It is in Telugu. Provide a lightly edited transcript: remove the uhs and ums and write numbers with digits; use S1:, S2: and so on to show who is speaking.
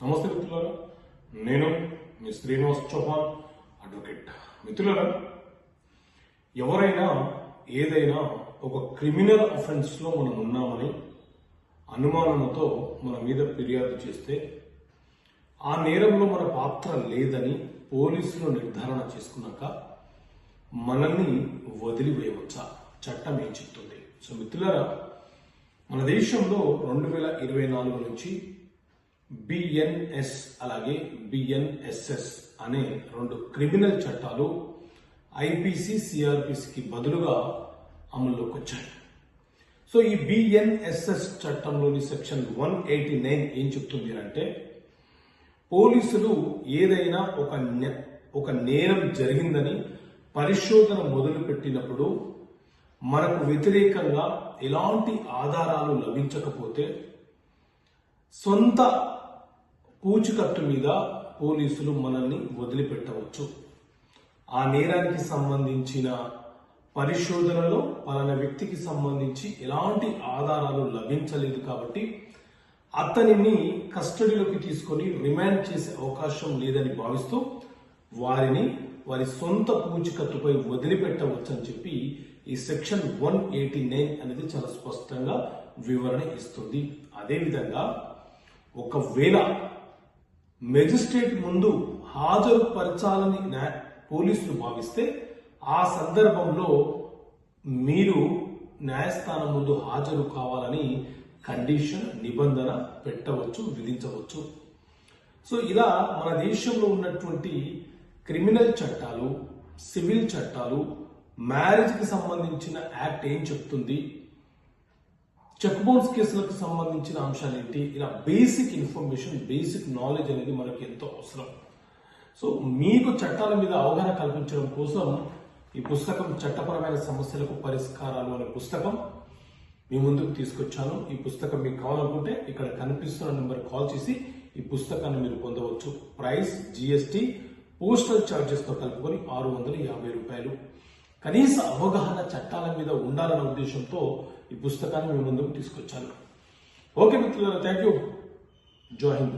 S1: నమస్తే మిత్రులారా, నేను మీ శ్రీనివాస్ చౌహాన్ అడ్వకేట్. మిత్రులారా, ఎవరైనా ఏదైనా ఒక క్రిమినల్ అఫెన్స్లో మనం ఉన్నామని అనుమానంతో మన మీద ఫిర్యాదు చేస్తే ఆ నేరంలో మన పాత్ర లేదని పోలీసులు నిర్ధారణ చేసుకున్నాక మనల్ని వదిలివేయవచ్చా? చట్టం ఏం చెప్తుంది? సో మిత్రులారా, మన దేశంలో 2024 నుంచి బిఎన్ఎస్ అలాగే బిఎన్ఎస్ఎస్ అనే రెండు క్రిమినల్ చట్టాలు ఐపీసీ సిఆర్పిసికి బదులుగా అమల్లోకి వచ్చాయి. సో ఈ బిఎన్ఎస్ఎస్ చట్టంలోని సెక్షన్ 189 ఏం చెప్తుంది అంటే, పోలీసులు ఏదైనా ఒక నేరం జరిగిందని పరిశోధన మొదలుపెట్టినప్పుడు మనకు వ్యతిరేకంగా ఎలాంటి ఆధారాలు లభించకపోతే సొంత పూచికత్తు మీద పోలీసులు మనల్ని వదిలిపెట్టవచ్చు. ఆ నేరానికి సంబంధించిన పరిశోధనలో పలానా వ్యక్తికి సంబంధించి ఎలాంటి ఆధారాలు లభించలేదు కాబట్టి అతనిని కస్టడీలోకి తీసుకొని రిమాండ్ చేసే అవకాశం లేదని భావిస్తూ వారి సొంత పూచికత్తుపై వదిలిపెట్టవచ్చు అని చెప్పి ఈ సెక్షన్ 189 అనేది చాలా స్పష్టంగా వివరణ ఇస్తుంది. అదేవిధంగా ఒకవేళ మెజిస్ట్రేట్ ముందు హాజరుపరచాలని పోలీసులు భావిస్తే ఆ సందర్భంలో మీరు న్యాయస్థానం ముందు హాజరు కావాలని కండిషన్, నిబంధన పెట్టవచ్చు, విధించవచ్చు. సో ఇలా మన దేశంలో ఉన్నటువంటి క్రిమినల్ చట్టాలు, సివిల్ చట్టాలు, మ్యారేజ్కి సంబంధించిన యాక్ట్ ఏం చెప్తుంది, చెక్ బౌన్స్ కేసులకు సంబంధించిన అంశాలు ఏంటి, ఇలా బేసిక్ ఇన్ఫర్మేషన్, బేసిక్ నాలెడ్జ్ అనేది మనకి ఎంతో అవసరం. సో మీకు చట్టాల మీద అవగాహన కల్పించడం కోసం ఈ పుస్తకం చట్టపరమైన సమస్యలకు పరిష్కారాలు అనే పుస్తకం మీ ముందుకు తీసుకొచ్చాను. ఈ పుస్తకం మీకు కావాలనుకుంటే ఇక్కడ కనిపిస్తున్న నెంబర్ కాల్ చేసి ఈ పుస్తకాన్ని మీరు పొందవచ్చు. ప్రైస్ జిఎస్టి పోస్టల్ ఛార్జెస్ తో కలుపుకొని 650 రూపాయలు. కనీస అవగాహన చట్టాల మీద ఉండాలన్న ఉద్దేశంతో ఈ పుస్తకాన్ని మీ ముందుకు తీసుకొచ్చాను. ఓకే మిత్రులారా, థ్యాంక్ యూ. జై హింద్.